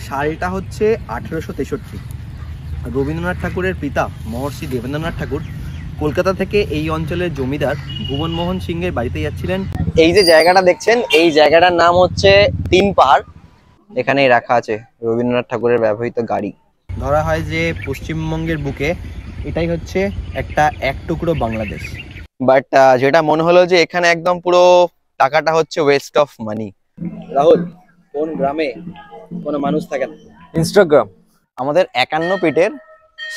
সালটা হচ্ছে 1863। রবীন্দ্রনাথ ঠাকুরের পিতা মহর্ষি দেবেন্দ্রনাথ ঠাকুর কলকাতা থেকে এই অঞ্চলের জমিদার ভুবনমোহন সিংহের বাড়িতে যাচ্ছিলেন। এই যে জায়গাটা দেখছেন, এই জায়গাটার নাম হচ্ছে তিন পাহাড়। এখানেই রাখা আছে রবীন্দ্রনাথ ঠাকুরের ব্যবহৃত গাড়ি। ধরা হয় যে পশ্চিমবঙ্গের বুকে এটাই হচ্ছে একটা এক টুকরো বাংলাদেশ। বাট যেটা মনে হলো যে এখানে একদম পুরো টাকাটা হচ্ছে ওয়েস্ট অফ মানি। রাহুল, কোন গ্রামে কোনো মানুষ থাকে না? ইনস্টাগ্রাম। আমাদের 51 পিঠের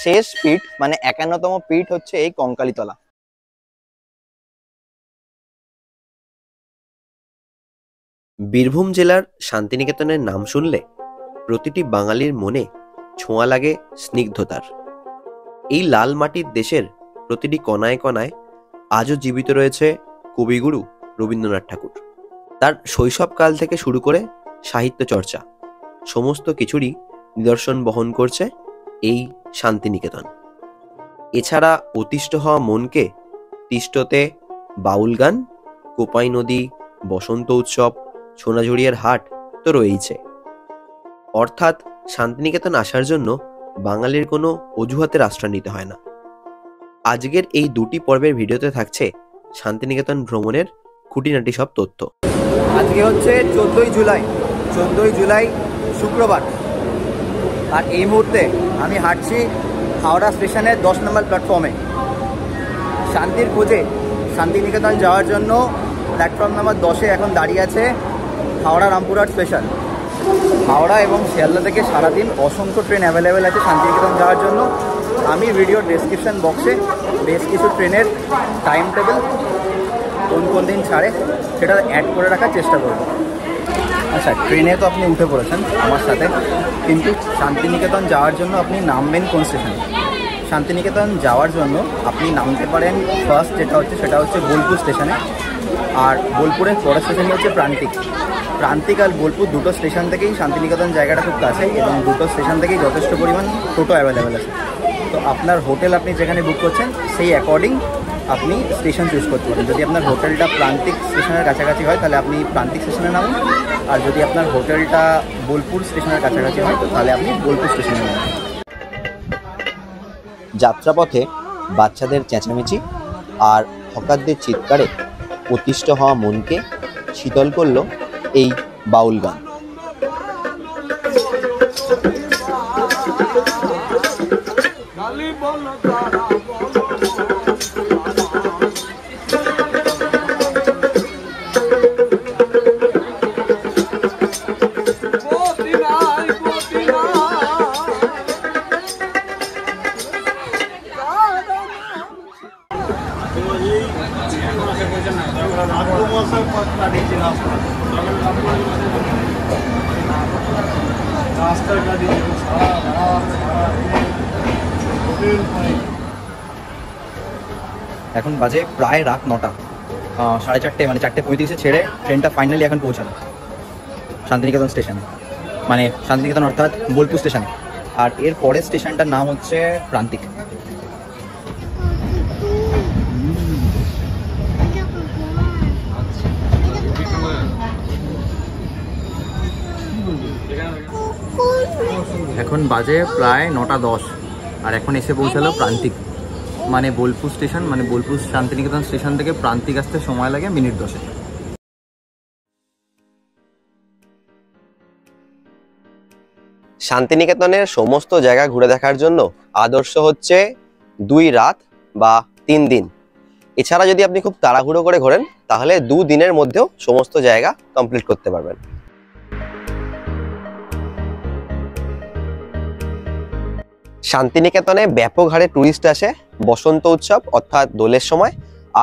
শেষ পিঠ, মানে 51তম পিঠ হচ্ছে এই কঙ্কালীতলা। বীরভূম জেলার শান্তিনিকেতনের নাম শুনলে প্রতিটি বাঙালির মনে ছোঁয়া লাগে স্নিগ্ধতার। এই লাল মাটির দেশের প্রতিটি কণায় কণায় আজও জীবিত রয়েছে কবিগুরু রবীন্দ্রনাথ ঠাকুর। তার শৈশবকাল থেকে শুরু করে সাহিত্য চর্চা সমস্ত কিছুরই নিদর্শন বহন করছে এই শান্তিনিকেতন। এছাড়া অতিষ্ঠ হওয়া মনকে তিষ্ঠতে বাউল গান, কোপাই নদী, বসন্ত উৎসব, সোনাঝুরিয়ার হাট তো রয়েইছে। অর্থাৎ শান্তিনিকেতন আসার জন্য বাঙালির কোনো অজুহাতের আশ্রয় নিতে হয় না। আজকের এই দুটি পর্বের ভিডিওতে থাকছে শান্তিনিকেতন ভ্রমণের খুঁটিনাটি সব তথ্য। আজকে হচ্ছে 14ই জুলাই শুক্রবার, আর এই মুহূর্তে আমি হাঁটছি হাওড়া স্টেশনের 10 নম্বর প্ল্যাটফর্মে। শান্তির খোঁজে শান্তিনিকেতন যাওয়ার জন্য প্ল্যাটফর্ম নাম্বার 10-এ এখন দাঁড়িয়ে আছে হাওড়া রামপুরহাট স্পেশাল। হাওড়া এবং শিয়ালদা থেকে সারাদিন অসংখ্য ট্রেন অ্যাভেলেবেল আছে শান্তিনিকেতন যাওয়ার জন্য। আমি ভিডিওর ডেসক্রিপশন বক্সে বেশ কিছু ট্রেনের টাইম টেবিল, কোন দিন ছাড়ে, সেটা অ্যাড করে রাখার চেষ্টা করব। আচ্ছা, ট্রেনে তো আপনি উঠে পড়েছেন আমার সাথে, কিন্তু শান্তিনিকেতন যাওয়ার জন্য আপনি নামবেন কোন স্টেশনে? শান্তিনিকেতন যাওয়ার জন্য আপনি নামতে পারেন ফার্স্ট সেটা হচ্ছে বোলপুর স্টেশনে। আর বোলপুরের পরের স্টেশনই হচ্ছে প্রান্তিক আর বোলপুর দুটো স্টেশন থেকেই শান্তিনিকেতন জায়গাটা খুব কাছে, এবং দুটো স্টেশন থেকেই যথেষ্ট পরিমাণ টোটো অ্যাভেলেবেল আছে। তো আপনার হোটেল আপনি যেখানে বুক করছেন সেই অ্যাকর্ডিং আপনি স্টেশন চুজ করতে পারেন। যদি আপনার হোটেলটা প্রান্তিক স্টেশনের কাছাকাছি হয় তাহলে আপনি প্রান্তিক স্টেশনে নামুন, আর যদি আপনার হোটেলটা বোলপুর স্টেশনের কাছাকাছি হয় তাহলে আপনি বোলপুর স্টেশনে নামুন। যাত্রাপথে বাচ্চাদের চেঁচামেচি আর হকারদের চিৎকারে অতিষ্ঠ হওয়া মনকে শীতল করল এই বাউল গান। এখন বাজে প্রায় রাত 9টা, 4:30, মানে 4:35 ছেড়ে ট্রেনটা ফাইনালি এখন পৌঁছানো শান্তিনিকেতন স্টেশনে, মানে শান্তিনিকেতন অর্থাৎ বোলপুর স্টেশনে। আর এর পরের স্টেশনটার নাম হচ্ছে প্রান্তিক। এখন বাজে প্রায় 9:10, আর এখন এসে পৌঁছালো প্রান্তিক, মানে বোলপুর স্টেশন, মানে বোলপুর শান্তিনিকেতন স্টেশন থেকে প্রান্তিক আসতে সময় লাগে মিনিট 10। শান্তিনিকেতনের সমস্ত জায়গা ঘুরে দেখার জন্য আদর্শ হচ্ছে 2 রাত বা 3 দিন। এছাড়া যদি আপনি খুব তাড়াহুড়ো করে ঘোরেন তাহলে 2 দিনের মধ্যেও সমস্ত জায়গা কমপ্লিট করতে পারবেন। শান্তিনিকেতনে ব্যাপক হারে টুরিস্ট আসে বসন্ত উৎসব অর্থাৎ দোলের সময়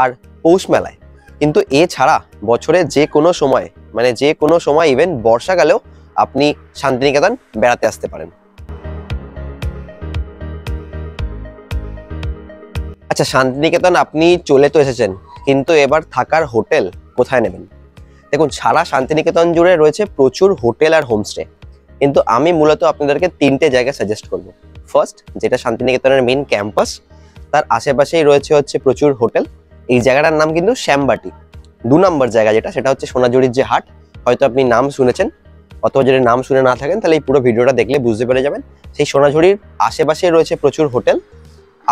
আর পৌষ মেলায়। কিন্তু এছাড়া বছরে যে কোনো সময়, মানে যে কোনো সময়, ইভেন বর্ষাকালেও আপনি শান্তিনিকেতন বেড়াতে আসতে পারেন। আচ্ছা, শান্তিনিকেতন আপনি চলে তো এসেছেন, কিন্তু এবার থাকার হোটেল কোথায় নেবেন? দেখুন, সারা শান্তিনিকেতন জুড়ে রয়েছে প্রচুর হোটেল আর হোমস্টে, কিন্তু আমি মূলত আপনাদেরকে 3টে জায়গা সাজেস্ট করব। ফার্স্ট, যেটা শান্তিনিকেতনের মেইন ক্যাম্পাস, তার আশেপাশেই রয়েছে হচ্ছে প্রচুর হোটেল। এই জায়গাটার নাম কিন্তু শ্যামবাটি। 2 নম্বর জায়গা যেটা, সেটা হচ্ছে সোনাঝুরির যে হাট, হয়তো আপনি নাম শুনেছেন। অথবা যদি নাম শুনে না থাকেন তাহলে এই পুরো ভিডিওটা দেখলে বুঝতে পেরে যাবেন। সেই সোনাঝুরির আশেপাশে রয়েছে প্রচুর হোটেল।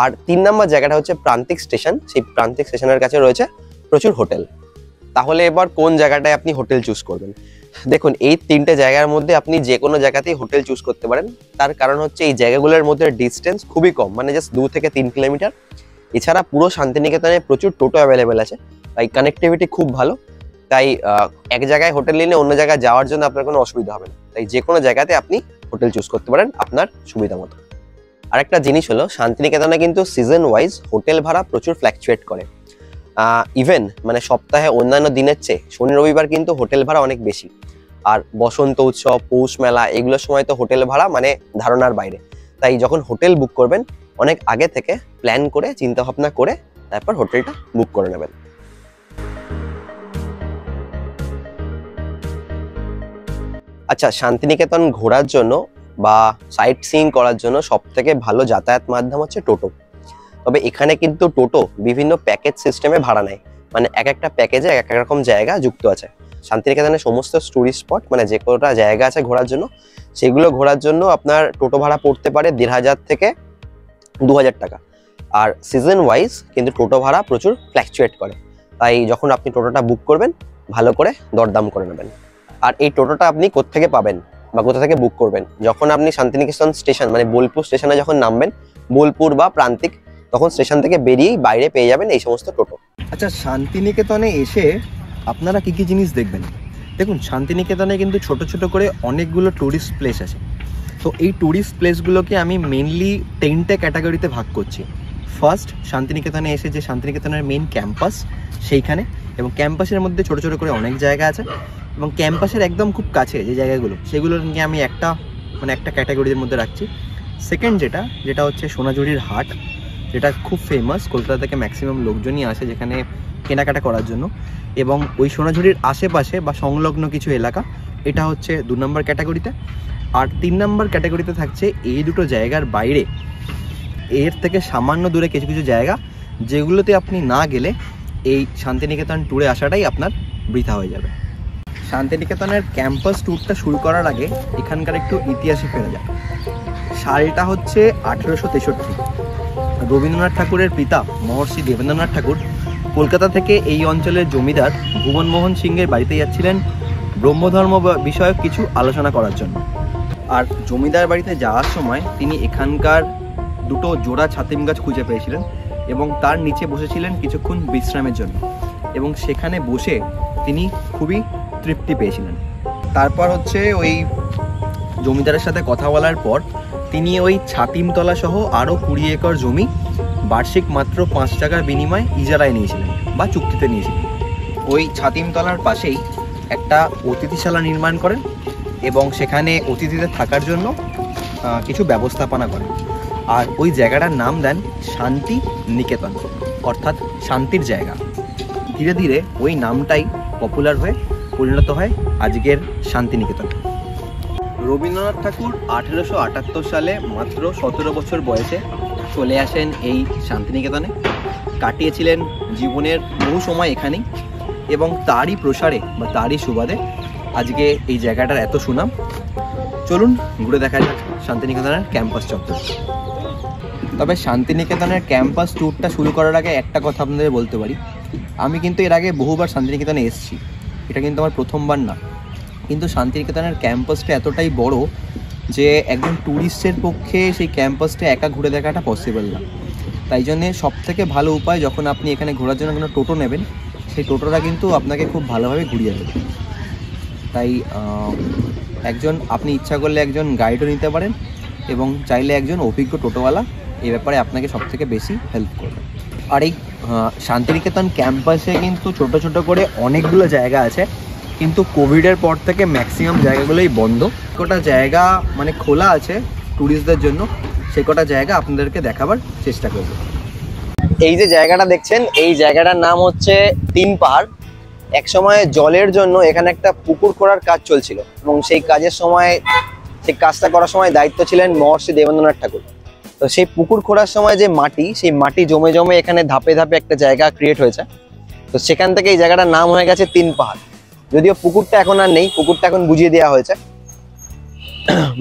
আর 3 নম্বর জায়গাটা হচ্ছে প্রান্তিক স্টেশন। সেই প্রান্তিক স্টেশনের কাছে রয়েছে প্রচুর হোটেল। তাহলে এবার কোন জায়গাটায় আপনি হোটেল চুজ করবেন? দেখুন, এই 3টে জায়গার মধ্যে আপনি যে কোনো জায়গাতেই হোটেল চুজ করতে পারেন। তার কারণ হচ্ছে এই জায়গাগুলোর মধ্যে ডিস্টেন্স খুবই কম, মানে জাস্ট 2 থেকে 3 কিলোমিটার। এছাড়া পুরো শান্তিনিকেতনে প্রচুর টোটো অ্যাভেলেবেল আছে, তাই কানেক্টিভিটি খুব ভালো। তাই এক জায়গায় হোটেল নিলে অন্য জায়গায় যাওয়ার জন্য আপনার কোনো অসুবিধা হবে না। তাই যে কোনো জায়গাতে আপনি হোটেল চুজ করতে পারেন আপনার সুবিধা মতো। আরেকটা জিনিস হলো, শান্তিনিকেতনে কিন্তু সিজন ওয়াইজ হোটেল ভাড়া প্রচুর ফ্ল্যাকচুয়েট করে। ইভেন মানে সপ্তাহে অন্যান্য দিনের চেয়ে শনি রবিবার কিন্তু হোটেল ভাড়া অনেক বেশি। আর বসন্ত উৎসব, পৌষ মেলা এগুলোর সময় তো হোটেল ভাড়া মানে ধারণার বাইরে। তাই যখন হোটেল বুক করবেন অনেক আগে থেকে প্ল্যান করে চিন্তা ভাবনা করে তারপর হোটেলটা বুক করে নেবেন। আচ্ছা, শান্তিনিকেতন ঘোরার জন্য বা সাইট সিইং করার জন্য সবথেকে ভালো যাতায়াত মাধ্যম হচ্ছে টোটো। তবে এখানে কিন্তু টোটো বিভিন্ন প্যাকেজ সিস্টেমে ভাড়া নেয়, মানে এক একটা প্যাকেজে এক এক রকম জায়গা যুক্ত আছে। শান্তিনিকেতনের সমস্ত টুরিস্ট স্পট মানে যে কটা জায়গা আছে ঘোরার জন্য, সেগুলো ঘোরার জন্য আপনার টোটো ভাড়া পড়তে পারে 1500 থেকে 2000 টাকা। আর সিজন ওয়াইজ কিন্তু টোটো ভাড়া প্রচুর ফ্ল্যাকচুয়েট করে। তাই যখন আপনি টোটোটা বুক করবেন ভালো করে দরদাম করে নেবেন। আর এই টোটোটা আপনি কোত্থেকে পাবেন বা কোথা থেকে বুক করবেন? যখন আপনি শান্তিনিকেতন স্টেশন মানে বোলপুর স্টেশনে যখন নামবেন, বোলপুর বা প্রান্তিক, তখন স্টেশন থেকে বেরিয়েই বাইরে পেয়ে যাবেন এই সমস্ত টোটো। আচ্ছা, শান্তিনিকেতনে এসে আপনারা কি কি জিনিস দেখবেন? দেখুন, শান্তিনিকেতনে কিন্তু ছোট ছোট করে অনেকগুলো ট্যুরিস্ট প্লেস আছে। তো এই ট্যুরিস্ট প্লেসগুলোকে আমি মেনলি 10টে ক্যাটাগরিতে ভাগ করছি। ফার্স্ট, শান্তিনিকেতনে এসে যে শান্তিনিকেতনের মেইন ক্যাম্পাস সেইখানে, এবং ক্যাম্পাসের মধ্যে ছোট ছোট করে অনেক জায়গা আছে, এবং ক্যাম্পাসের একদম খুব কাছে যে জায়গাগুলো সেগুলো নিয়ে আমি একটা ক্যাটাগরির মধ্যে রাখছি। সেকেন্ড যেটা হচ্ছে সোনাঝুরির হাট, যেটা খুব ফেমাস, কলকাতা থেকে ম্যাক্সিমাম লোকজনই আসে যেখানে কেনাকাটা করার জন্য, এবং ওই সোনাঝুরির আশেপাশে বা সংলগ্ন কিছু এলাকা, এটা হচ্ছে 2 নম্বর ক্যাটাগরিতে। আর 3 নম্বর ক্যাটাগরিতে থাকছে এই দুটো জায়গার বাইরে, এর থেকে সামান্য দূরে কিছু কিছু জায়গা যেগুলোতে আপনি না গেলে এই শান্তিনিকেতন ট্যুরে আসাটাই আপনার বৃথা হয়ে যাবে। শান্তিনিকেতনের ক্যাম্পাস ট্যুরটা শুরু করার আগে এখানকার একটু ইতিহাসে ফেরা যায়। সালটা হচ্ছে 1863। রবীন্দ্রনাথ ঠাকুরের পিতা মহর্ষি দেবেন্দ্রনাথ ঠাকুর কলকাতা থেকে এই অঞ্চলের জমিদার ভুবনমোহন সিংয়ের বাড়িতে যাচ্ছিলেন ব্রহ্মধর্ম বিষয়ক কিছু আলোচনা করার জন্য। আর জমিদার বাড়িতে যাওয়ার সময় তিনি এখানকার দুটো জোড়া ছাতিম গাছ খুঁজে পেয়েছিলেন এবং তার নিচে বসেছিলেন কিছুক্ষণ বিশ্রামের জন্য, এবং সেখানে বসে তিনি খুবই তৃপ্তি পেয়েছিলেন। তারপর হচ্ছে ওই জমিদারের সাথে কথা বলার পর তিনি ওই ছাতিমতলা সহ আরও 20 একর জমি বার্ষিক মাত্র 5 টাকার বিনিময়ে ইজারায় নিয়েছিলেন বা চুক্তিতে নিয়েছিলেন। ওই ছাতিমতলার পাশেই একটা অতিথিশালা নির্মাণ করেন এবং সেখানে অতিথিদের থাকার জন্য কিছু ব্যবস্থাপনা করেন। আর ওই জায়গাটার নাম দেন শান্তি নিকেতন, অর্থাৎ শান্তির জায়গা। ধীরে ধীরে ওই নামটাই পপুলার হয়ে পরিণত হয় আজকের শান্তিনিকেতন। রবীন্দ্রনাথ ঠাকুর 1878 সালে মাত্র 17 বছর বয়সে চলে আসেন এই শান্তিনিকেতনে, কাটিয়েছিলেন জীবনের বহু সময় এখানেই, এবং তারই প্রসারে বা তারই সুবাদে আজকে এই জায়গাটার এত সুনাম। চলুন ঘুরে দেখা যাক শান্তিনিকেতনের ক্যাম্পাস চত্বর। তবে শান্তিনিকেতনের ক্যাম্পাস ট্যুরটা শুরু করার আগে একটা কথা আপনাদের বলতে পারি, আমি কিন্তু এর আগে বহুবার শান্তিনিকেতনে এসেছি, এটা কিন্তু আমার প্রথমবার না। কিন্তু শান্তিনিকেতনের ক্যাম্পাসটা এতটাই বড় যে একজন ট্যুরিস্টের পক্ষে সেই ক্যাম্পাসটা একা ঘুরে দেখাটা পসিবল না। তাই জন্যে সবথেকে ভালো উপায়, যখন আপনি এখানে ঘোরার জন্য কোনো টোটো নেবেন, সেই টোটোটা কিন্তু আপনাকে খুব ভালোভাবে ঘুরিয়ে দেবে। তাই আপনি ইচ্ছা করলে একজন গাইডও নিতে পারেন, এবং চাইলে একজন অভিজ্ঞ টোটোওয়ালা এই ব্যাপারে আপনাকে সবথেকে বেশি হেল্প করবে। আর এই শান্তিনিকেতন ক্যাম্পাসে কিন্তু ছোট ছোট করে অনেকগুলো জায়গা আছে, কিন্তু কোভিডের পর থেকে ম্যাক্সিমাম জায়গাগুলোই বন্ধ। কটা জায়গা মানে খোলা আছে ট্যুরিস্টদের জন্য, সে কটা জায়গা আপনাদেরকে দেখাবার চেষ্টা করব। এই যে জায়গাটা দেখছেন, এই জায়গাটার নাম হচ্ছে 3 পাহাড়। এক সময় জলের জন্য এখানে একটা পুকুর খোঁড়ার কাজ চলছিল, এবং সেই কাজটা করার সময় দায়িত্ব ছিলেন মহর্ষি দেবেন্দ্রনাথ ঠাকুর। তো সেই পুকুর খোঁড়ার সময় যে সেই মাটি জমে জমে এখানে ধাপে ধাপে একটা জায়গা ক্রিয়েট হয়েছে। তো সেখান থেকে এই জায়গাটার নাম হয়ে গেছে 3 পাহাড়। যদিও পুকুরটা এখন আর নেই, পুকুরটা এখন বুঝিয়ে দেওয়া হয়েছে,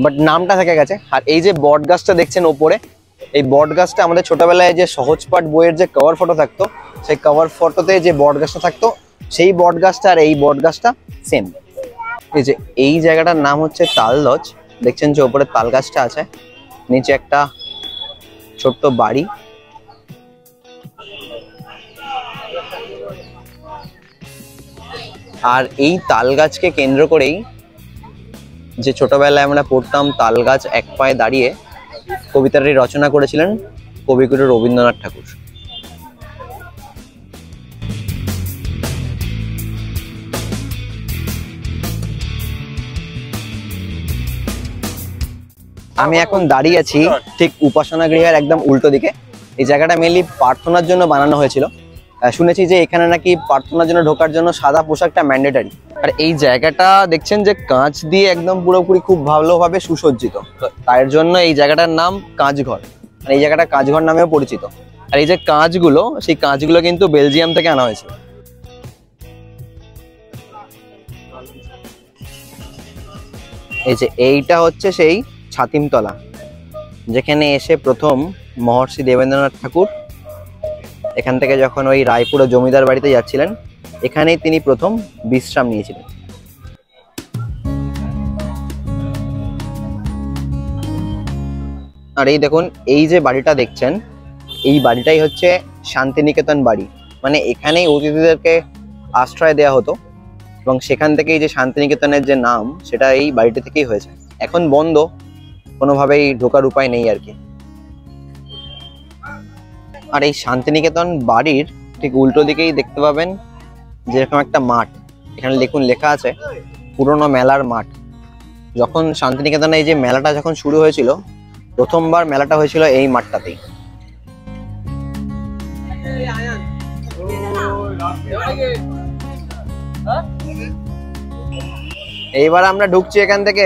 বাট নামটা থেকে গেছে। আর এই যে বট গাছটা দেখছেন ওপরে, এই বট গাছটা আমাদের ছোটবেলায় যে সহজপাঠ বইয়ের যে কভার ফটো থাকতো, সেই কভার ফটোতে যে বট গাছটা থাকতো, সেই বট গাছটা আর এই বট গাছটা সেম। এই যে এই জায়গাটার নাম হচ্ছে তাল লজ। দেখছেন যে ওপরে তাল গাছটা আছে, নিচে একটা ছোট্ট বাড়ি। আর এই তাল গাছকে কেন্দ্র করেই যে ছোটবেলায় আমরা পড়তাম তাল গাছ এক পায়ে দাঁড়িয়ে, কবিতাটি রচনা করেছিলেন কবিগুরু রবীন্দ্রনাথ ঠাকুর। আমি এখন দাঁড়িয়ে আছি ঠিক উপাসনা গৃহের একদম উল্টো দিকে। এই জায়গাটা মেনলি প্রার্থনার জন্য বানানো হয়েছিল। শুনেছি যে এখানে নাকি প্রার্থনার জন্য ঢোকার জন্য সাদা পোশাকটা ম্যান্ডেটারি। আর এই জায়গাটা দেখছেন যে কাঁচ দিয়ে একদম পুরোপুরি খুব ভালোভাবে সুসজ্জিত, তার জন্য এই জায়গাটার নাম কাঁচঘর। আর এই জায়গাটা কাঁচঘর নামেও পরিচিত। আর এই যে কাঁচগুলো, সেই কাঁচগুলো কিন্তু বেলজিয়াম থেকে আনা হয়েছে। এই যে এইটা হচ্ছে সেই ছাতিমতলা, যেখানে এসে প্রথম মহর্ষি দেবেন্দ্রনাথ ঠাকুর এখান থেকে যখন ওই রায়পুরে জমিদার বাড়িতে যাচ্ছিলেন, এখানেই তিনি প্রথম বিশ্রাম নিয়েছিলেন। আর এই দেখুন, এই যে বাড়িটা দেখছেন, এই বাড়িটাই হচ্ছে শান্তিনিকেতন বাড়ি। মানে এখানেই অতিথিদেরকে আশ্রয় দেওয়া হতো, এবং সেখান থেকেই যে শান্তিনিকেতনের যে নাম, সেটা এই বাড়িটা থেকেই হয়েছে। এখন বন্ধ, কোনোভাবেই ঢোকার উপায় নেই আর কি। আর এই শান্তিনিকেতন বাড়ির ঠিক উল্টো দিকেই দেখতে পাবেন যেরকম একটা মাঠ, এখানে দেখুন লেখা আছে পুরনো মেলার মাঠ। যখন শান্তিনিকেতনে এই যে মেলাটা যখন শুরু হয়েছিল, প্রথমবার মেলাটা হয়েছিল এই মাঠটাতেই। এইবার আমরা ঢুকছি এখান থেকে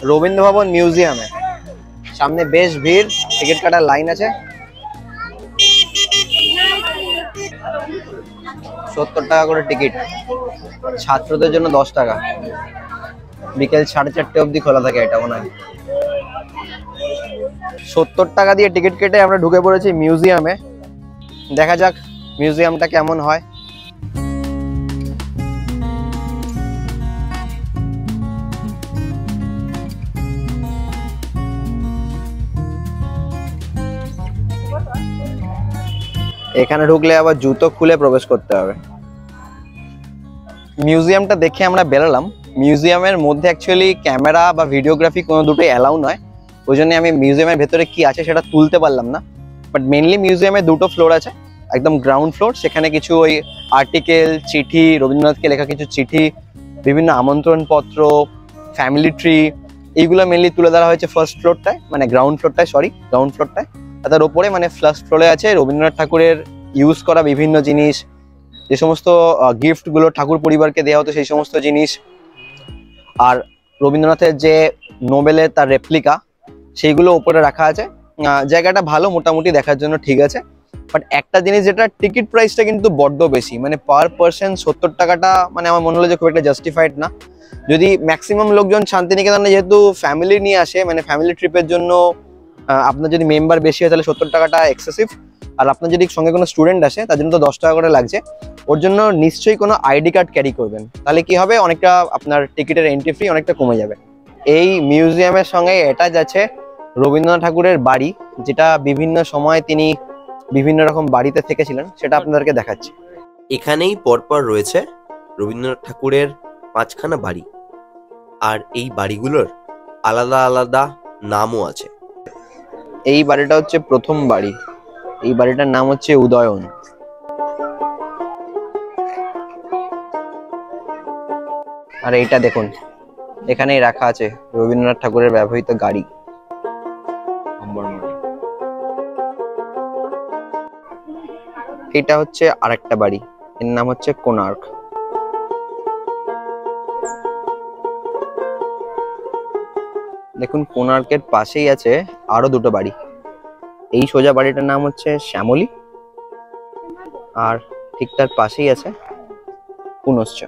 রবীন্দ্র ভবন মিউজিয়ামে। সামনে বেশ ভিড়, টিকিট কাটার লাইন আছে। 70 টাকা করে টিকিট, ছাত্রদের জন্য 10 টাকা। বিকেল 4:30 অবধি খোলা থাকে এটা মনে হয়। 70 টাকা দিয়ে টিকিট কেটে আমরা ঢুকে পড়েছি মিউজিয়ামে। দেখা যাক মিউজিয়ামটা কেমন হয়। এখানে ঢুকলে আবার জুতো খুলে প্রবেশ করতে হবে। মিউজিয়ামটা দেখে আমরা বেরোলাম। মিউজিয়ামের মধ্যে অ্যাকচুয়ালি ক্যামেরা বা ভিডিওগ্রাফি কোনো দুটোই অ্যালাউ নয়, ওই জন্য আমি মিউজিয়ামের ভেতরে কি আছে সেটা তুলতে পারলাম না। বাট মেনলি মিউজিয়ামে দুটো ফ্লোর আছে, একদম গ্রাউন্ড ফ্লোর, সেখানে কিছু ওই আর্টিকেল, চিঠি, রবীন্দ্রনাথকে লেখা কিছু চিঠি, বিভিন্ন আমন্ত্রণপত্র, ফ্যামিলি ট্রি, এইগুলো মেনলি তুলে ধরা হয়েছে ফার্স্ট ফ্লোরটায়, মানে গ্রাউন্ড ফ্লোরটায়, গ্রাউন্ড ফ্লোরটায়। তার উপরে মানে ফার্স্ট ফ্লোরে আছে রবীন্দ্রনাথ ঠাকুরের ইউজ করা বিভিন্ন জিনিস, যে সমস্ত গিফটগুলো ঠাকুর পরিবারকে দেওয়া হতো সেই সমস্ত জিনিস। আর রবীন্দ্রনাথের যে নোবেলের তার রেপ্লিকা, সেইগুলো উপরে রাখা আছে। জায়গাটা ভালো, মোটামুটি দেখার জন্য ঠিক আছে। বাট একটা জিনিস, যেটা টিকিট প্রাইসটা কিন্তু বড্ড বেশি, মানে পার পার্সন 70 টাকাটা মানে আমার মনে হলো যে খুব একটা জাস্টিফাইড না। যদি ম্যাক্সিমাম লোকজন শান্তিনিকেতনে যেহেতু ফ্যামিলি নিয়ে আসে, মানে ফ্যামিলি ট্রিপের জন্য, আপনার যদি মেম্বার বেশি হয় তাহলে 70 টাকাটা এক্সেসিভ। আর আপনার যদি সঙ্গে কোনো স্টুডেন্ট আসে তার জন্য তো 10 টাকা করে লাগছে। ওর জন্য নিশ্চয়ই কোনো আইডি কার্ড ক্যারি করবেন, তাহলে কি হবে, অনেকটা আপনার টিকিটের এন্ট্রি ফি অনেকটা কমে যাবে। এই মিউজিয়ামের সঙ্গে এটা যাচ্ছে রবীন্দ্রনাথ ঠাকুরের বাড়ি, যেটা বিভিন্ন সময় তিনি বিভিন্ন রকম বাড়িতে থেকেছিলেন, সেটা আপনাদেরকে দেখাচ্ছি। এখানেই পরপর রয়েছে রবীন্দ্রনাথ ঠাকুরের 5খানা বাড়ি, আর এই বাড়িগুলোর আলাদা আলাদা নামও আছে। এই বাড়িটা হচ্ছে প্রথম বাড়ি, এই বাড়িটার নাম হচ্ছে উদয়ন। আর এইটা দেখুন, এখানেই রাখা আছে রবীন্দ্রনাথ ঠাকুরের ব্যবহৃত গাড়ি। এটা হচ্ছে আরেকটা বাড়ি, এর নাম হচ্ছে কোণার্ক। দেখুন কোণার্কের পাশেই আছে আরো দুটো বাড়ি। এই সোজা বাড়িটার নাম হচ্ছে শ্যামলী, আর ঠিক তার পাশেই আছে পুনশ্চ।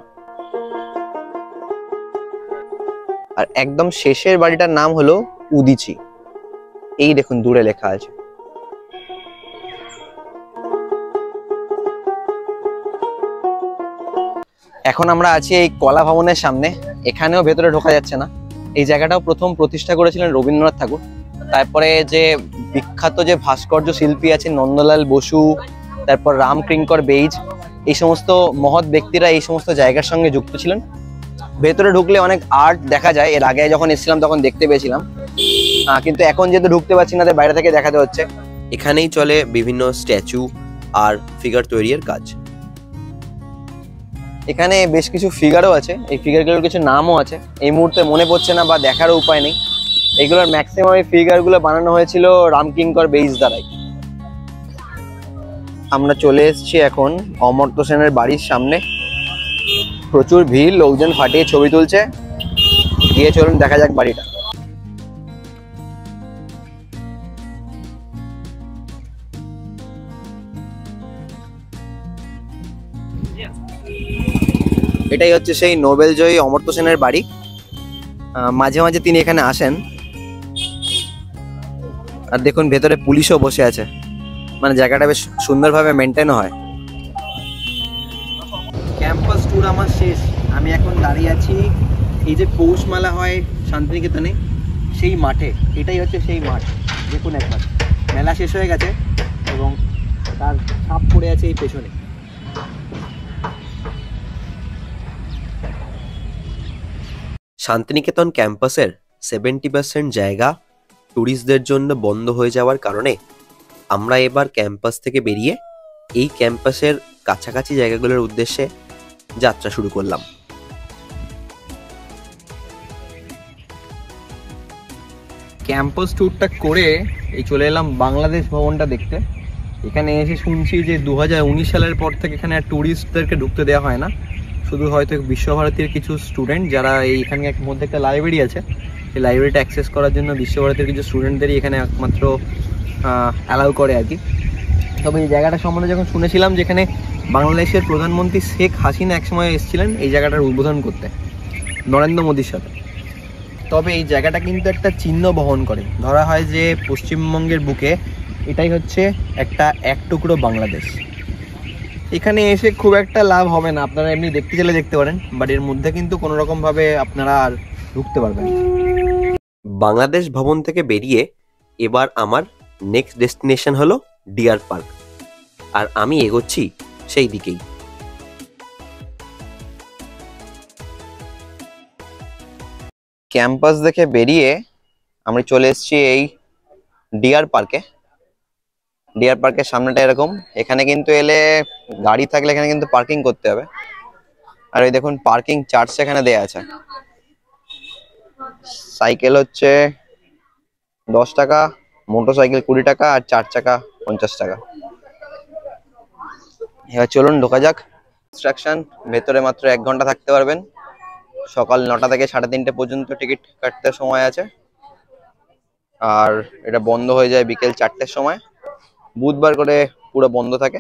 আর একদম শেষের বাড়িটার নাম হলো উদিচি। এই দেখুন দূরে লেখা আছে। এখন আমরা আছি এই কলা ভবনের সামনে। এখানেও ভেতরে ঢোকা যাচ্ছে না। এই জায়গাটাও প্রথম প্রতিষ্ঠা করেছিলেন রবীন্দ্রনাথ ঠাকুর। তারপরে যে বিখ্যাত যে ভাস্কর্য শিল্পী আছেন নন্দলাল বসু, তারপর রামকিঙ্কর বেইজ, এই সমস্ত মহৎ ব্যক্তিরা এই সমস্ত জায়গার সঙ্গে যুক্ত ছিলেন। ভেতরে ঢুকলে অনেক আর্ট দেখা যায়। এর আগে যখন এসেছিলাম তখন দেখতে পেয়েছিলাম, কিন্তু এখন যেহেতু ঢুকতে পারছি না তাই বাইরে থেকে দেখাতে হচ্ছে। এখানেই চলে বিভিন্ন স্ট্যাচু আর ফিগার তৈরির কাজ। এখানে বেশ কিছু ফিগারও আছে। এই ফিগারগুলোর কিছু নামও আছে, এই মুহূর্তে মনে পড়ছে না বা দেখারও উপায় নেই। এগুলোর ম্যাক্সিমাম এই ফিগারগুলো বানানো হয়েছিল রামকিঙ্কর বেইজ দ্বারাই। আমরা চলে এসেছি এখন অমর্ত্য সেনের বাড়ির সামনে। প্রচুর ভিড়, লোকজন ফাটিয়ে ছবি তুলছে। গিয়ে চলুন দেখা যাক বাড়িটা। এটাই হচ্ছে সেই নোবেল জয়ী অমর্ত্য সেনের বাড়ি। মাঝে মাঝে তিনি এখানে আসেন। আর দেখুন ভেতরে পুলিশও বসে আছে, মানে জায়গাটা বেশ সুন্দরভাবে মেনটেন হয়। ক্যাম্পাস ট্যুর আমার শেষ। আমি এখন দাঁড়িয়ে আছি এই যে পৌষমেলা হয় শান্তিনিকেতনে, সেই মাঠে। এটাই হচ্ছে সেই মাঠ। দেখুন একবার মেলা শেষ হয়ে গেছে এবং তার ছাপ পড়ে আছে এই পেছনে। শান্তিনিকেতন ক্যাম্পাসের 70% জায়গা ট্যুরিস্টদের জন্য বন্ধ হয়ে যাওয়ার কারণে আমরা এবার ক্যাম্পাস থেকে বেরিয়ে এই ক্যাম্পাসের কাছাকাছি জায়গাগুলোর উদ্দেশ্যে যাত্রা শুরু করলাম। ক্যাম্পাস ট্যুরটা করে এই চলে এলাম বাংলাদেশ ভবনটা দেখতে। এখানে এসে শুনছি যে 2019 সালের পর থেকে এখানে আর ট্যুরিস্টদেরকে ঢুকতে দেওয়া হয় না। শুধু হয়তো বিশ্বভারতীর কিছু স্টুডেন্ট যারা এইখানে মধ্যে একটা লাইব্রেরি আছে, এই লাইব্রেরিটা অ্যাক্সেস করার জন্য বিশ্বভারতীর কিছু স্টুডেন্টদেরই এখানে একমাত্র অ্যালাউ করে আর কি। তবে এই জায়গাটা সম্বন্ধে যখন শুনেছিলাম যেখানে বাংলাদেশের প্রধানমন্ত্রী শেখ হাসিনা একসময় এসেছিলেন এই জায়গাটার উদ্বোধন করতে নরেন্দ্র মোদীর সাথে। তবে এই জায়গাটা কিন্তু একটা চিহ্ন বহন করে। ধরা হয় যে পশ্চিমবঙ্গের বুকে এটাই হচ্ছে একটা এক টুকরো বাংলাদেশ। এখানে এসে খুব একটা লাভ হবে না, আপনারা এমনি দেখতে চাইলে দেখতে পারেন, বাট এর মধ্যে কিন্তু কোনো রকম ভাবে আপনারা আর ঢুকতে পারবেন। বাংলাদেশ ভবন থেকে বেরিয়ে এবার আমার নেক্সট ডেস্টিনেশন হলো ডিয়ার পার্ক, আর আমি এগোচ্ছি সেই দিকেই। ক্যাম্পাস দেখে বেরিয়ে আমরা চলে এসেছি এই ডিয়ার পার্কে। ডিয়ার পার্কের সামনেটা এরকম। এখানে কিন্তু এলে গাড়ি থাকলে এখানে কিন্তু পার্কিং করতে হবে। আর এই দেখুন পার্কিং চার্জ এখানে দেয়া আছে। সাইকেল হচ্ছে 10 টাকা, মোটরসাইকেল 20 টাকা, আর 4 চাকা 50 টাকা। এবার চলুন ঢোকা যাক। ইনস্ট্রাকশন, ভেতরে মাত্র 1 ঘন্টা থাকতে পারবেন। সকাল 9টা থেকে 3:30 পর্যন্ত টিকিট কাটতে সময় আছে, আর এটা বন্ধ হয়ে যায় বিকেল 4টের সময়। বুধবার করে পুরো বন্ধ থাকে।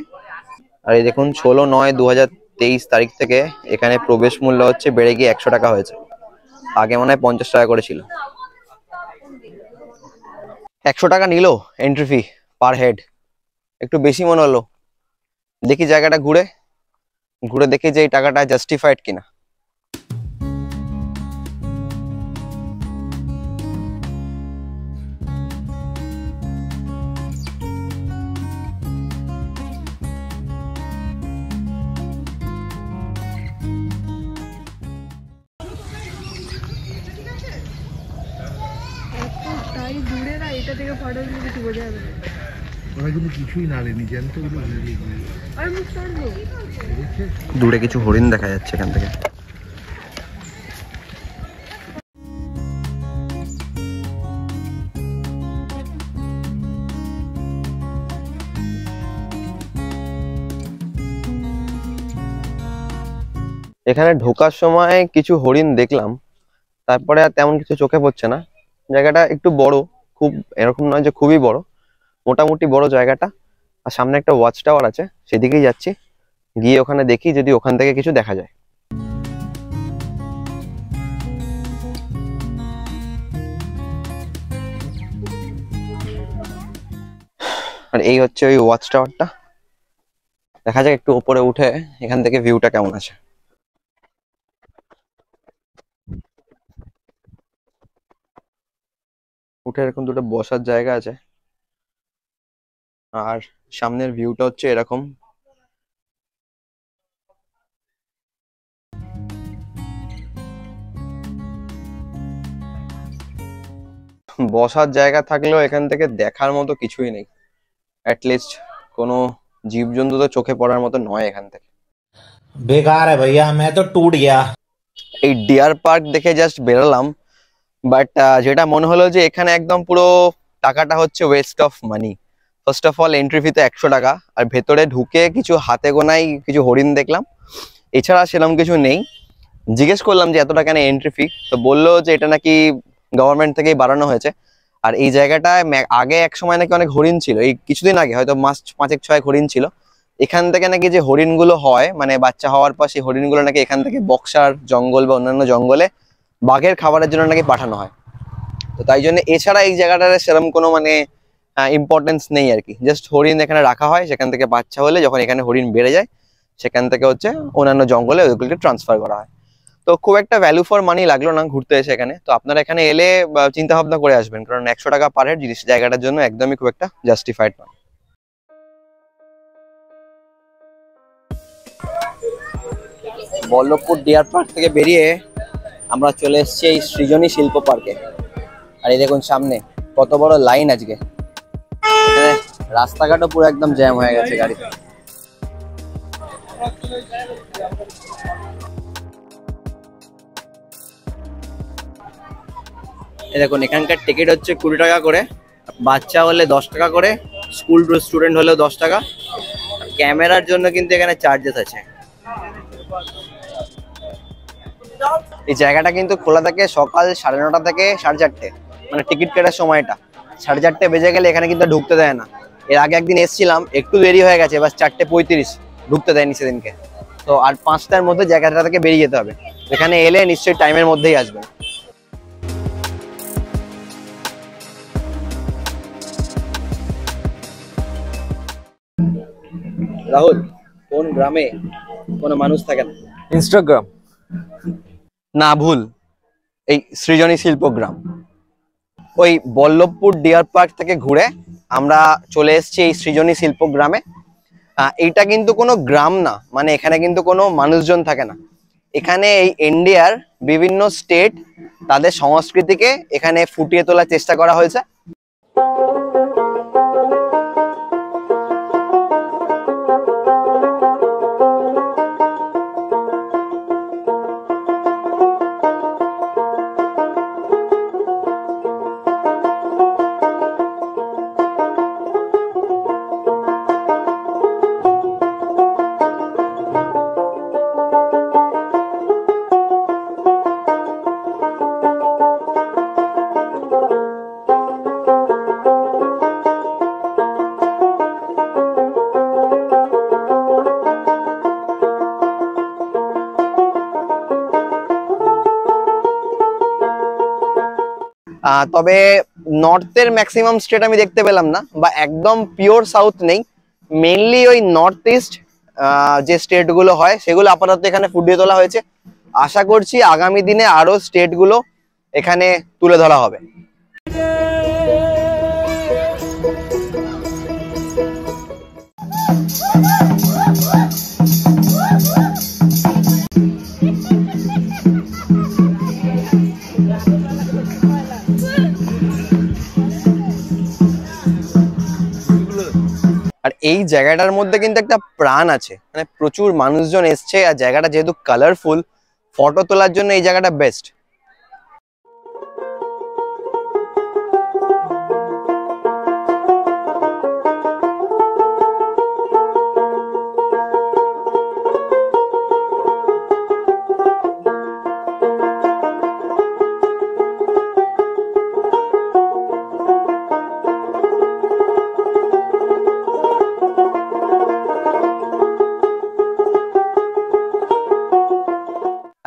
আর এই দেখুন 16/9/2023 তারিখ থেকে এখানে প্রবেশ মূল্য হচ্ছে বেড়ে গিয়ে 100 টাকা হয়েছে। আগে মনে হয় 50 টাকা করে ছিল। 100 টাকা নিল এন্ট্রি ফি পার হেড, একটু বেশি মনে হলো। দেখি জায়গাটা ঘুরে ঘুরে দেখি যে এই টাকাটা জাস্টিফাইড কিনা। দূরে কিছু হরিণ দেখা যাচ্ছে এখান থেকে। এখানে ঢোকার সময় কিছু হরিণ দেখলাম, তারপরে আর তেমন কিছু চোখে পড়ছে না। জায়গাটা একটু বড়, খুব এরকম নয় যে খুবই বড়, মোটামুটি বড় জায়গাটা। আর সামনে একটা ওয়াচ টাওয়ার আছে, সেদিকেই যাচ্ছি। গিয়ে ওখানে দেখি যদি ওখান থেকে কিছু দেখা যায়। আর এই হচ্ছে ওই ওয়াচ টাওয়ারটা। দেখা যাক একটু উপরে উঠে এখান থেকে ভিউটা কেমন আছে। উঠে এরকম দুটো বসার জায়গা আছে, আর সামনের ভিউটা হচ্ছে এরকম। বসার জায়গা থাকলেও এখান থেকে দেখার মতো কিছুই নেই। অ্যাটলিস্ট কোনো জীবজন্তু তো চোখে পড়ার মতো নয় এখান থেকে। बेकार है भैया, मैं तो टूट गया। এই ডিয়ার পার্ক দেখে জাস্ট বেরোলাম, বাট যেটা মনে হলো যে এখানে একদম পুরো টাকাটা হচ্ছে West of money. First of all entry fee তো 100 টাকা, আর ভেতরে ঢুকে কিছু হাতে গোনাই কিছু হরিণ দেখলাম, এছাড়া সেরকম কিছু নেই। জিজ্ঞেস করলাম যে এত টাকা কেন এন্ট্রি ফি, তো বললো যে এটা নাকি গভর্নমেন্ট থেকেই বাড়ানো হয়েছে। আর এই জায়গাটায় আগে এক সময় নাকি অনেক হরিণ ছিল, এই কিছুদিন আগে হয়তো মাস 5-6 হরিণ ছিল। এখান থেকে নাকি যে হরিণগুলো হয়, মানে বাচ্চা হওয়ার পর সেই হরিণগুলো নাকি এখান থেকে বক্সার জঙ্গল বা অন্যান্য জঙ্গলে বাঘের খাবারের জন্য নাকি পাঠানো হয়। তো তাই জন্য এছাড়া এই জায়গাটার সেরকম কোনো মানে ইম্পর্টেন্স নেই আর কি। জাস্ট হরিণ এখানে রাখা হয়, সেখান থেকে বাচ্চা হলে যখন এখানে হরিণ বেড়ে যায় সেখান থেকে হচ্ছে অন্যান্য জঙ্গলে ওইগুলোকে ট্রান্সফার করা হয়। তো খুব একটা ভ্যালু ফর মানি লাগলো না ঘুরতে এসে এখানে। তো আপনারা এখানে এলে চিন্তা ভাবনা করে আসবেন, কারণ 100 টাকা পার হেড জিনিস জায়গাটার জন্য একদমই খুব একটা জাস্টিফাইড নয়। বল্লভপুর ডিয়ার পার্ক থেকে বেরিয়ে আমরা চলে এসেছি এই সৃজনী শিল্প পার্কে। আর এই দেখুন সামনে কত বড় লাইন আজকে, এখানে রাস্তাঘাটও পুরো একদম জ্যাম হয়ে গেছে গাড়িতে। এই দেখুন এখানকার টিকিট হচ্ছে 20 টাকা করে, বাচ্চা হলে 10 টাকা করে, স্কুল স্টুডেন্ট হলেও 10 টাকা। ক্যামেরার জন্য কিন্তু এখানে চার্জেস আছে। এই জায়গাটা কিন্তু খোলা থাকে সকাল 9:30 থেকে 4:30, মানে টিকিট কাটার সময়টা 4:30 বেজে গেলে এখানে কিন্তু ঢুকতে দেয় না। এর আগে একদিন এসেছিলাম, একটু দেরি হয়ে গেছে, বাস 4:35 ঢুকতে দেয়নি সেদিনকে। তো আর 5টার মধ্যে জায়গাটা থেকে বেরিয়ে যেতে হবে। এখানে এলে নিশ্চয়ই টাইমের মধ্যেই আসবে। রাহুল, কোন গ্রামে কোনো মানুষ থাকে না? ইনস্টাগ্রাম। না, ভুল, এই সৃজনী শিল্পগ্রাম। ওই বল্লভপুর ডিয়ার পার্ক থেকে ঘুরে আমরা চলে এসেছি এই সৃজনী শিল্পগ্রামে। এইটা কিন্তু কোনো গ্রাম না, মানে এখানে কিন্তু কোনো মানুষজন থাকে না। এখানে এই ইন্ডিয়ার বিভিন্ন স্টেট তাদের সংস্কৃতিকে এখানে ফুটিয়ে তোলার চেষ্টা করা হয়েছে। তবে নর্থের ম্যাক্সিমাম স্টেট আমি দেখতে পেলাম না, বা একদম পিওর সাউথ নেই। মেইনলি ওই নর্থ ইস্ট যে স্টেটগুলো হয় সেগুলো আপাতত এখানে ফুটিয়ে তোলা হয়েছে। আশা করছি আগামী দিনে আরো স্টেটগুলো এখানে তুলে ধরা হবে। আর এই জায়গাটার মধ্যে কিন্তু একটা প্রাণ আছে, মানে প্রচুর মানুষজন এসছে, আর জায়গাটা যেহেতু কালারফুল, ফটো তোলার জন্য এই জায়গাটা বেস্ট।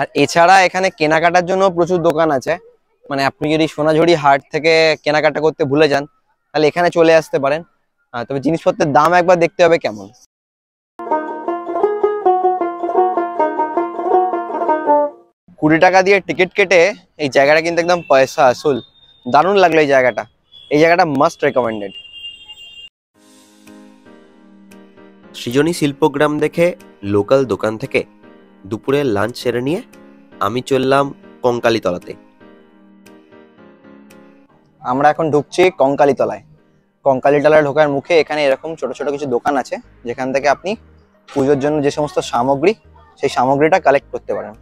আর এছাড়া এখানে কেনাকাটার জন্য প্রচুর দোকান আছে, মানে আপনি যদি সোনাঝুরি হাট থেকে কেনাকাটা করতে ভুলে যান তাহলে এখানে চলে আসতে পারেন। তবে জিনিসপত্রের দাম একবার দেখতে হবে কেমন। $20 দিয়ে টিকিট কেটে এই জায়গাটা কিন্তু একদম পয়সা আসুল। দারুণ লাগলো এই জায়গাটা। এই জায়গাটা মাস্ট রেকমেন্ডেড। সৃজনী শিল্পগ্রাম দেখে লোকাল দোকান থেকে দুপুরে লাঞ্চ সেরে নিয়ে আমি চললাম কঙ্কালীতলাতে। আমরা এখন ঢুকছি কঙ্কালীতলায়। কঙ্কালীতলায় ঢোকার মুখে এখানে এরকম ছোট ছোট কিছু দোকান আছে, যেখান থেকে আপনি পুজোর জন্য যে সমস্ত সামগ্রী, সেই সামগ্রীটা কালেক্ট করতে পারেন।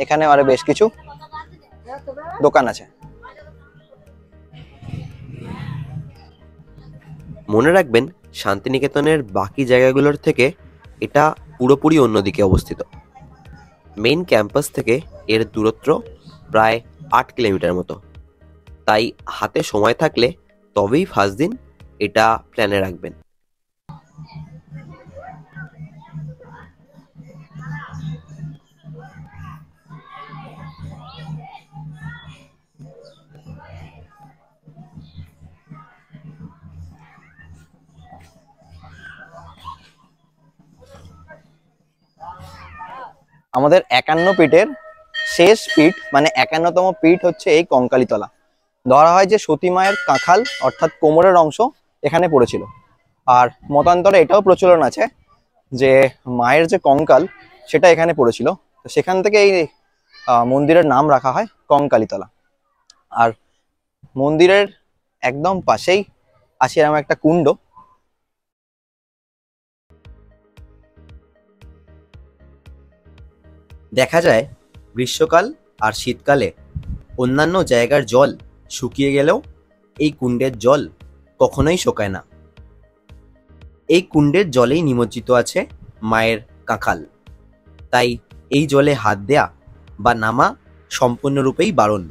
এখানে আরো বেশ কিছু দোকান আছে। মনে রাখবেন, শান্তিনিকেতনের বাকি জায়গাগুলোর থেকে এটা পুরোপুরি অন্যদিকে অবস্থিত। মেইন ক্যাম্পাস থেকে এর দূরত্ব প্রায় 8 কিলোমিটার মতো। তাই হাতে সময় থাকলে তবেই ফার্স্ট দিন এটা প্ল্যানে রাখবেন। আমাদের 51 পীঠের শেষ পীঠ, মানে 51তম পীঠ হচ্ছে এই কঙ্কালীতলা। ধরা হয় যে সতী মায়ের কাঁখাল অর্থাৎ কোমরের অংশ এখানে পড়েছিল। আর মতান্তরে এটাও প্রচলন আছে যে মায়ের যে কঙ্কাল সেটা এখানে পড়েছিল। তো সেখান থেকে এই মন্দিরের নাম রাখা হয় কঙ্কালীতলা। আর মন্দিরের একদম পাশেই আছে এরকম একটা কুণ্ড। দেখা যায় গ্রীষ্মকাল আর শীতকালে অন্যান্য জায়গার জল শুকিয়ে গেলেও এই কুণ্ডের জল কখনোই শুকায় না। এই কুণ্ডের জলেই নিমজ্জিত আছে মায়ের কাঁখাল। তাই এই জলে হাত দেয়া বা নামা সম্পূর্ণরূপেই বারণ।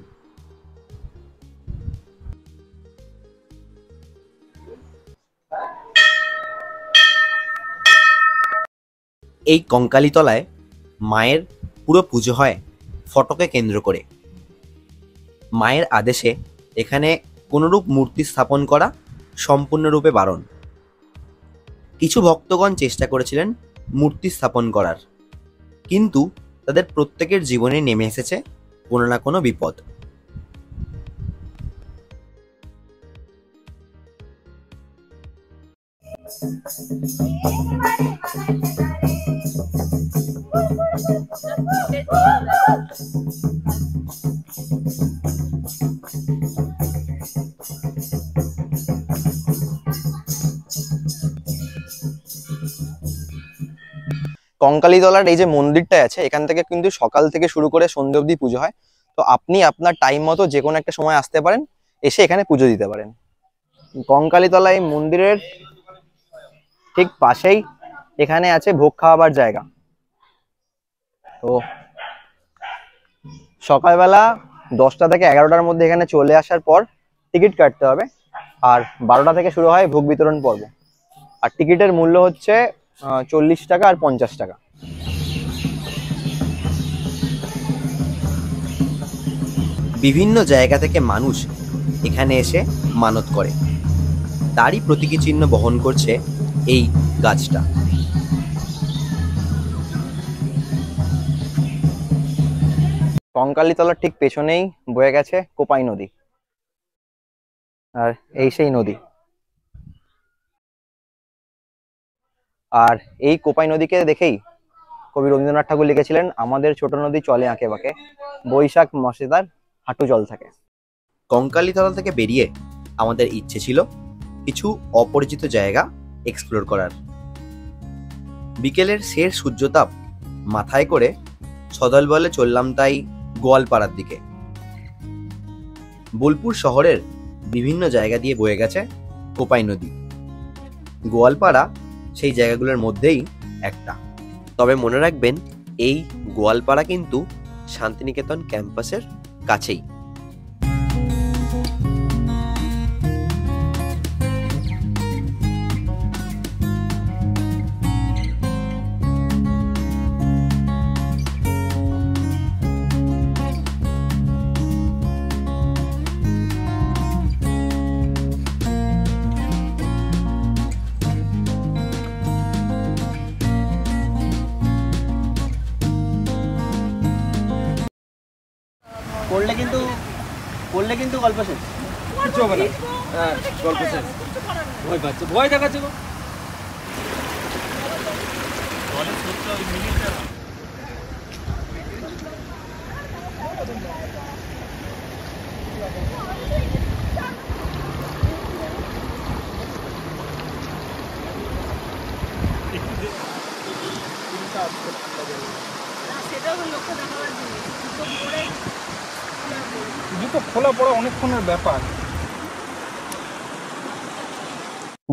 এই কঙ্কালীতলায় মায়ের পুরো পুজো হয় ফটকে কেন্দ্র করে। মায়ের আদেশে এখানে কোনরূপ মূর্তি স্থাপন করা সম্পূর্ণরূপে বারণ। কিছু ভক্তগণ চেষ্টা করেছিলেন মূর্তি স্থাপন করার, কিন্তু তাদের প্রত্যেকের জীবনে নেমে এসেছে কোনো না কোনো বিপদ। কঙ্কালীতলার এই যে মন্দিরটা আছে, এখান থেকে কিন্তু সকাল থেকে শুরু করে সন্ধ্যে অবধি পুজো হয়। তো আপনি আপনার টাইম মতো যে কোনো একটা সময় আসতে পারেন, এসে এখানে পুজো দিতে পারেন। কঙ্কালীতলা এই মন্দিরের ঠিক পাশেই এখানে আছে ভোগ খাওয়াবার জায়গা। তো সকালবেলা 10টা থেকে 11টার মধ্যে এখানে চলে আসার পর টিকিট কাটতে হবে। আর 12টা থেকে শুরু হয় ভোগ বিতরণ পর্ব। আর টিকিটের মূল্য হচ্ছে 40 টাকা আর 50 টাকা। বিভিন্ন জায়গা থেকে মানুষ এখানে এসে মানত করে, তারই প্রতীকী চিহ্ন বহন করছে এই গাছটা। কঙ্কালীতলার ঠিক পেছনেই বয়ে গেছে কোপাই নদী। আর এই সেই নদী। আর এই কোপাই নদীকে দেখেই কবি রবীন্দ্রনাথ ঠাকুর লিখেছিলেন, আমাদের ছোট নদী চলে আঁকে বাঁকে, বৈশাখ মাসে তার হাঁটু জল থাকে। কঙ্কালীতলা থেকে বেরিয়ে আমাদের ইচ্ছে ছিল কিছু অপরিচিত জায়গা এক্সপ্লোর করার। বিকেলের শেষ সূর্যতাপ মাথায় করে সদল বলে চললাম তাই গোয়ালপাড়ার দিকে। বোলপুর শহরের বিভিন্ন জায়গা দিয়ে বয়ে গেছে কোপাই নদী। গোয়ালপাড়া সেই জায়গাগুলোর মধ্যেই একটা। তবে মনে রাখবেন, এই গোয়ালপাড়া কিন্তু শান্তিনিকেতন ক্যাম্পাসের কাছেই। বললে কিন্তু গল্প শেষ। কিছু হবে না। হ্যাঁ, গল্প শেষ। ভয় পাচ্ছে, ভয় দেখাচ্ছে গো। জুতো খোলা পড়া অনেকক্ষণের ব্যাপার।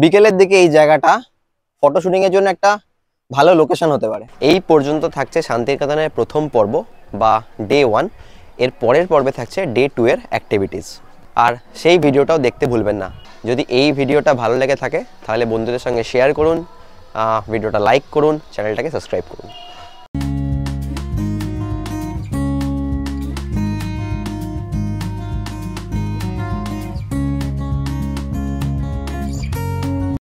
বিকেলের দিকে এই জায়গাটা ফটো শুটিং এর জন্য একটা ভালো লোকেশন হতে পারে। এই পর্যন্ত থাকছে শান্তিনিকেতনের প্রথম পর্ব বা ডে 1। এর পরের পর্বে থাকছে ডে 2 এর অ্যাক্টিভিটিস। আর সেই ভিডিওটাও দেখতে ভুলবেন না। যদি এই ভিডিওটা ভালো লেগে থাকে তাহলে বন্ধুদের সঙ্গে শেয়ার করুন, ভিডিওটা লাইক করুন, চ্যানেলটাকে সাবস্ক্রাইব করুন।